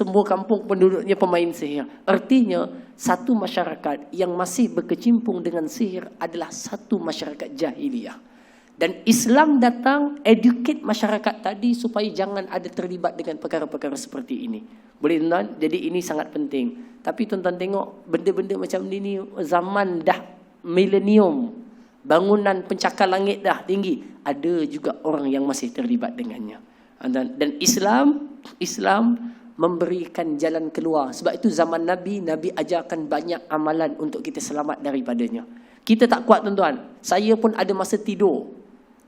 semua kampung penduduknya pemain sihir. Artinya, satu masyarakat yang masih berkecimpung dengan sihir adalah satu masyarakat jahiliyah. Dan Islam datang educate masyarakat tadi supaya jangan ada terlibat dengan perkara-perkara seperti ini. Boleh tuan? Jadi ini sangat penting. Tapi tuan-tuan tengok benda-benda macam ini zaman dah milenium, bangunan pencakar langit dah tinggi, ada juga orang yang masih terlibat dengannya. Dan Islam memberikan jalan keluar. Sebab itu zaman Nabi ajarkan banyak amalan untuk kita selamat daripadanya. Kita tak kuat tuan-tuan. Saya pun ada masa tidur,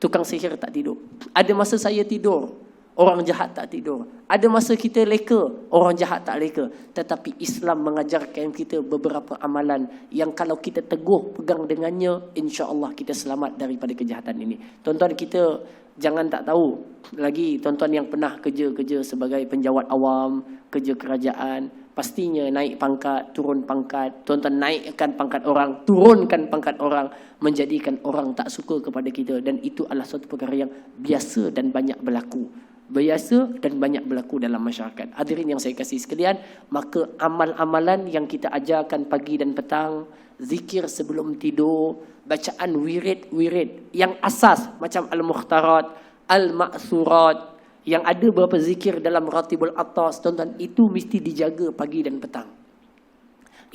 tukang sihir tak tidur. Ada masa saya tidur, orang jahat tak tidur. Ada masa kita leka, orang jahat tak leka. Tetapi Islam mengajarkan kita beberapa amalan yang kalau kita teguh pegang dengannya, insya-Allah kita selamat daripada kejahatan ini. Tuan-tuan, kita jangan tak tahu lagi, tuan-tuan yang pernah kerja sebagai penjawat awam, kerja kerajaan, pastinya naik pangkat, turun pangkat. Tuan-tuan naikkan pangkat orang, turunkan pangkat orang, menjadikan orang tak suka kepada kita. Dan itu adalah suatu perkara yang biasa dan banyak berlaku. Biasa dan banyak berlaku dalam masyarakat. Hadirin yang saya kasih sekalian, maka amal-amalan yang kita ajarkan pagi dan petang, zikir sebelum tidur, bacaan wirid yang asas macam al-mukhtarat, al-ma'surat, yang ada beberapa zikir dalam ratibul atas, tuan-tuan, itu mesti dijaga pagi dan petang.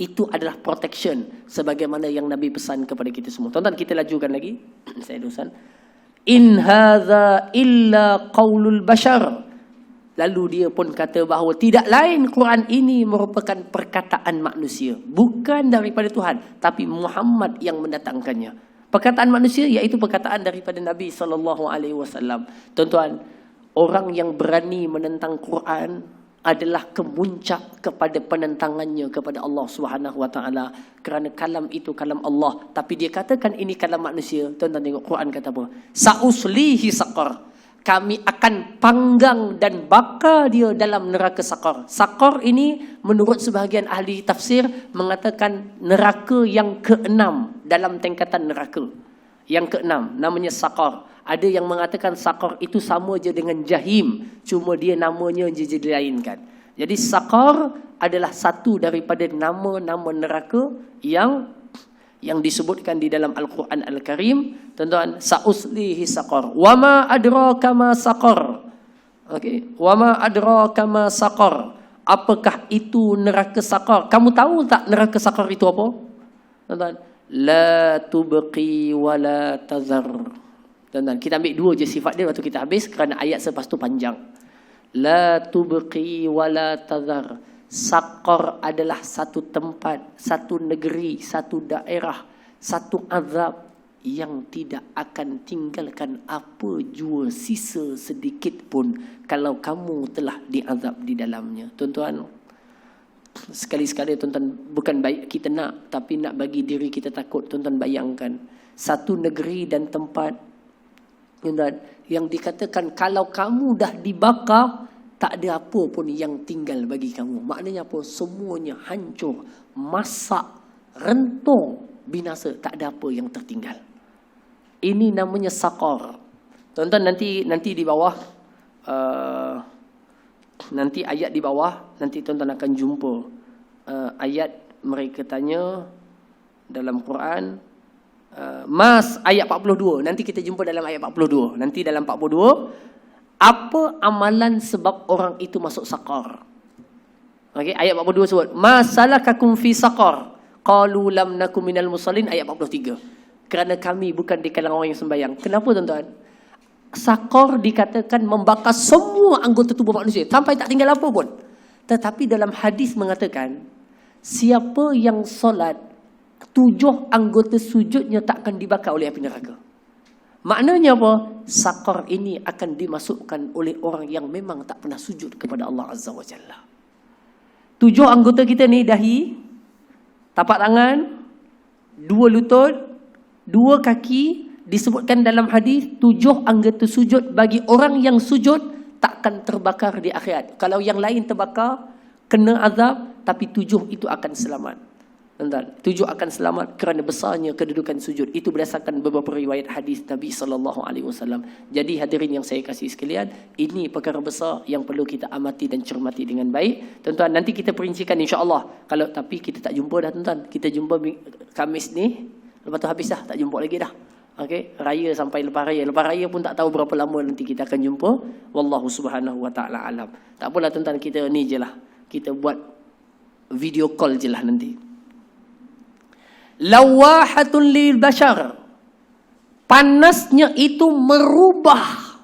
Itu adalah protection sebagaimana yang Nabi pesan kepada kita semua. Tuan-tuan, kita lajukan lagi. Saya dosan. In hadza illa qaulul bashar. Lalu dia pun kata bahawa tidak lain Quran ini merupakan perkataan manusia, bukan daripada Tuhan, tapi Muhammad yang mendatangkannya. Perkataan manusia iaitu perkataan daripada Nabi SAW. Tuan-tuan, orang yang berani menentang Quran adalah kemuncak kepada penentangannya kepada Allah Subhanahu Wa Taala, kerana kalam itu kalam Allah, tapi dia katakan ini kalam manusia. Tuan-tuan tengok Quran kata apa? Sa'uslihi saqar. Kami akan panggang dan bakar dia dalam neraka Saqar. Saqar ini menurut sebahagian ahli tafsir mengatakan neraka yang keenam dalam tingkatan neraka. Yang keenam namanya Saqar. Ada yang mengatakan Saqar itu sama je dengan Jahim, cuma dia namanya je dilainkan. Jadi Saqar adalah satu daripada nama-nama neraka yang disebutkan di dalam Al-Quran Al-Karim. Tuan-tuan, sa'uslihi saqar. Wa ma adraka ma saqar. Okey, wa ma adraka ma saqar. Apakah itu neraka Saqar? Kamu tahu tak neraka Saqar itu apa? Tuan-tuan, la tubqi wa la tazar. Tuan-tuan, kita ambil dua je sifat dia waktu kita habis kerana ayat selepas tu panjang. La tubqi wa la tazar. Saqar adalah satu tempat, satu negeri, satu daerah, satu azab yang tidak akan tinggalkan apa jua sisa sedikit pun kalau kamu telah diazab di dalamnya. Tuan-tuan, sekali-sekala tuan-tuan, bukan baik kita nak, tapi nak bagi diri kita takut. Tuan-tuan bayangkan satu negeri dan tempat, tuan-tuan, yang dikatakan kalau kamu dah dibakar, tak ada apa pun yang tinggal bagi kamu. Maknanya apa? Semuanya hancur, masak, rentung, binasa. Tak ada apa yang tertinggal. Ini namanya Saqar. Tuan-tuan, nanti di bawah, nanti ayat di bawah, nanti tuan-tuan akan jumpa ayat mereka tanya dalam Quran. Mas, ayat 42. Nanti kita jumpa dalam ayat 42. Nanti dalam 42, apa amalan sebab orang itu masuk Saqar? Okey, ayat 42 sebut, "Masalakakum fi saqar?" Qalu lam nakum minal musallin, ayat 43. Kerana kami bukan di kalangan orang yang sembahyang. Kenapa tuan-tuan? Saqar dikatakan membakar semua anggota tubuh manusia sampai tak tinggal apa pun. Tetapi dalam hadis mengatakan, siapa yang solat 7 anggota sujudnya tak akan dibakar oleh api neraka. Maknanya apa? Saqar ini akan dimasukkan oleh orang yang memang tak pernah sujud kepada Allah Azza wa Jalla. 7 anggota kita ni, dahi, tapak tangan, 2 lutut, 2 kaki, disebutkan dalam hadis 7 anggota sujud bagi orang yang sujud takkan terbakar di akhirat. Kalau yang lain terbakar, kena azab, tapi 7 itu akan selamat. Tuan-tuan, tujuh akan selamat kerana besarnya kedudukan sujud. Itu berdasarkan beberapa riwayat hadis Nabi SAW. Jadi hadirin yang saya kasih sekalian, ini perkara besar yang perlu kita amati dan cermati dengan baik. Tuan-tuan, nanti kita perincikan insya-Allah. Tapi kita tak jumpa dah tuan-tuan. Kita jumpa Khamis ni, lepas tu habis dah, tak jumpa lagi dah. Okey, raya sampai lepas raya. Lepas raya pun tak tahu berapa lama nanti kita akan jumpa. Wallahu subhanahu wa ta'ala alam. Tak apalah tuan-tuan, kita ni je lah. Kita buat video call je lah nanti. Lawahatun lil bashar. Panasnya itu merubah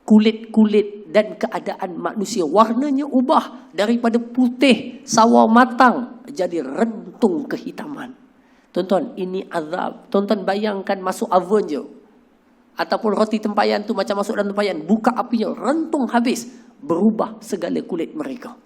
kulit-kulit dan keadaan manusia. Warnanya ubah daripada putih sawo matang jadi rentung kehitaman. Tuan-tuan, ini azab. Tuan-tuan bayangkan masuk oven je. Ataupun roti tempayan tu macam masuk dalam tempayan. Buka apinya, rentung habis. Berubah segala kulit mereka.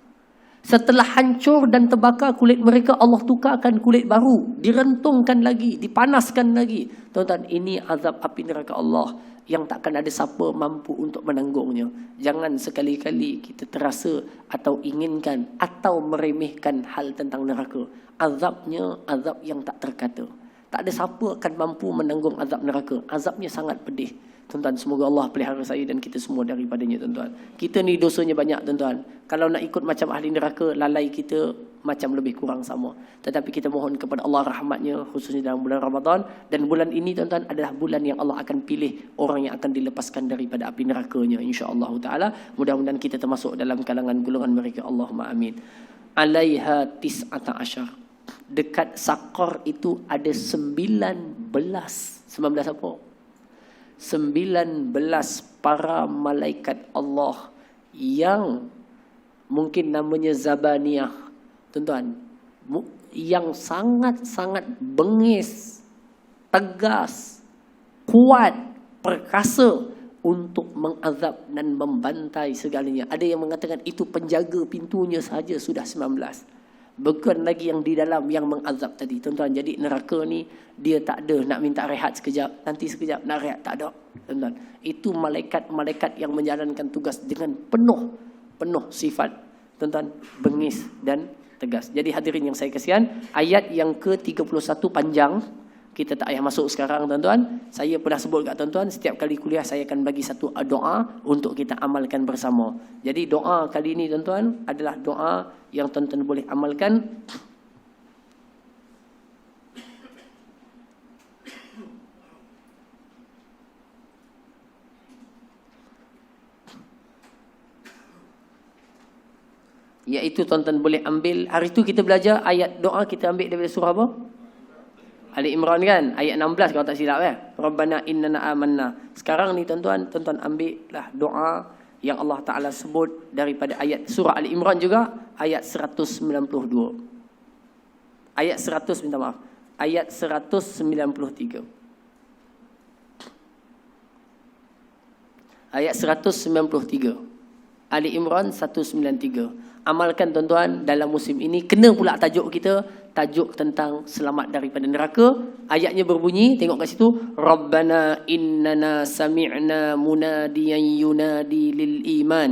Setelah hancur dan terbakar kulit mereka, Allah tukarkan kulit baru. Direntungkan lagi, dipanaskan lagi. Tuan-tuan, ini azab api neraka Allah yang takkan ada siapa mampu untuk menanggungnya. Jangan sekali-kali kita terasa atau inginkan atau meremehkan hal tentang neraka. Azabnya azab yang tak terkata. Tak ada siapa akan mampu menanggung azab neraka. Azabnya sangat pedih. Tuan-tuan, semoga Allah pelihara saya dan kita semua daripadanya, tuan-tuan. Kita ni dosanya banyak, tuan-tuan. Kalau nak ikut macam ahli neraka, lalai kita macam lebih kurang sama. Tetapi kita mohon kepada Allah rahmatnya, khususnya dalam bulan Ramadan. Dan bulan ini, tuan-tuan, adalah bulan yang Allah akan pilih orang yang akan dilepaskan daripada api nerakanya, insya-Allah ta'ala. Mudah-mudahan kita termasuk dalam kalangan golongan mereka. Allahumma amin. Alaiha tis'ata asyar. Dekat Sakar itu ada 19 apa? 19 para malaikat Allah yang mungkin namanya Zabaniyah. Tuan-tuan, yang sangat-sangat bengis, tegas, kuat, perkasa untuk mengazab dan membantai segalanya. Ada yang mengatakan itu penjaga pintunya sahaja sudah 19. Bukan lagi yang di dalam yang mengazab tadi. Tuan-tuan, jadi neraka ni dia tak ada nak minta rehat sekejap, nanti sekejap nak rehat, tak ada. Tuan-tuan, itu malaikat-malaikat yang menjalankan tugas dengan penuh sifat. Tuan-tuan, bengis dan tegas. Jadi hadirin yang saya kasihan, ayat yang ke-31 panjang. Kita tak payah masuk sekarang, tuan-tuan. Saya pernah sebut kat tuan-tuan, setiap kali kuliah saya akan bagi satu doa untuk kita amalkan bersama. Jadi doa kali ini, tuan-tuan, adalah doa yang tuan-tuan boleh amalkan. Iaitu tuan-tuan boleh ambil, hari itu kita belajar ayat doa, kita ambil daripada surah apa? Ali Imran kan, ayat 16 kalau tak silap Rabbana innana amanna. Sekarang ni tuan-tuan ambillah doa yang Allah Ta'ala sebut daripada ayat surah Ali Imran juga, ayat 192. Ayat 100, minta maaf. Ayat 193. Ayat 193. Ali Imran 193. Amalkan tuan-tuan dalam musim ini. Kena pula tajuk kita, tajuk tentang selamat daripada neraka. Ayatnya berbunyi, tengok kat situ, Rabbana innana sami'na munadiyan yunadi lil iman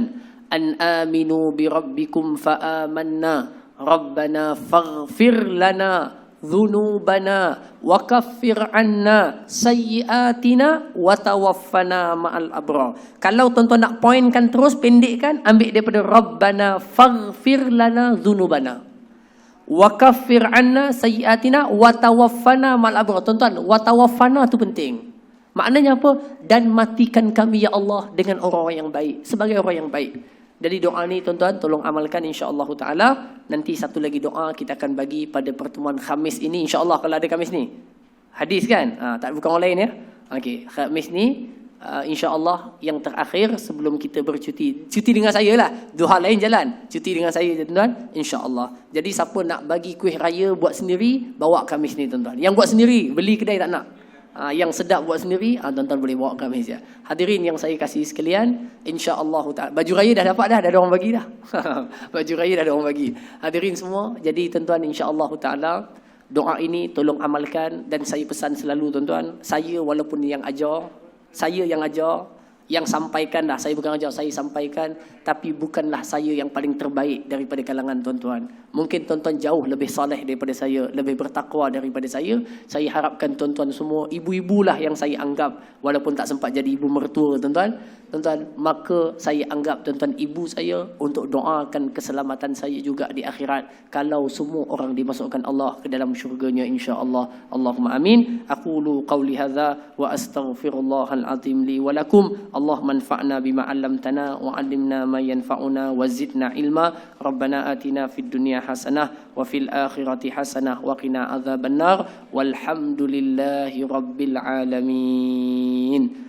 an aminu bi rabbikum fa amanna Rabbana faghfir lana dhunubana wa kaffir anna sayyiatina wa tawaffana ma'al abrar. Kalau tuan-tuan nak pointkan terus, pendekkan, ambil daripada Rabbana faghfir lana dhunubana wa kaffir anna sayyiatina wa tawaffana ma'al abrar. Tuan-tuan, wa tawaffana tu penting. Maknanya apa? Dan matikan kami ya Allah dengan orang-orang yang baik, sebagai orang yang baik. Jadi doa ni tuan-tuan tolong amalkan insya-Allah taala. Nanti satu lagi doa kita akan bagi pada pertemuan Khamis ini insya-Allah, kalau ada Khamis ni. Hadis kan? Tak bukan orang lain ya. Okey, Khamis ni insya-Allah yang terakhir sebelum kita bercuti. Cuti dengan saya lah. Dua hal lain jalan. Cuti dengan saya tuan-tuan insya-Allah. Jadi siapa nak bagi kuih raya buat sendiri, bawa Khamis ni tuan-tuan. Yang buat sendiri, beli kedai tak nak. Yang sedap buat sendiri, tuan-tuan boleh bawa Khamis ya. Hadirin yang saya kasih sekalian, insya-Allah taala. Baju raya dah dapat dah, ada orang bagi dah. Baju raya dah ada orang bagi. Hadirin semua, jadi tuan-tuan insya-Allah taala doa ini tolong amalkan. Dan saya pesan selalu tuan-tuan, saya walaupun yang ajar, Yang sampaikan dah, saya bukan ajar, saya sampaikan, tapi bukanlah saya yang paling terbaik daripada kalangan tuan-tuan. Mungkin tuan-tuan jauh lebih soleh daripada saya, lebih bertakwa daripada saya. Saya harapkan tuan-tuan semua, ibu-ibulah yang saya anggap, walaupun tak sempat jadi ibu mertua tuan-tuan. Tuan-tuan, maka saya anggap tuan-tuan ibu saya untuk doakan keselamatan saya juga di akhirat. Kalau semua orang dimasukkan Allah ke dalam syurganya insya-Allah. Allahumma amin. Aqulu qawli hadza wa astaghfirullahal azim li wa lakum. Allah manfa'na bima 'allamtana wa 'allimna ma yanfa'una wa zidna ilma. Rabbana atina fid dunya hasanah wa fil akhirati hasanah wa qina adzabannar. Walhamdulillahi rabbil alamin.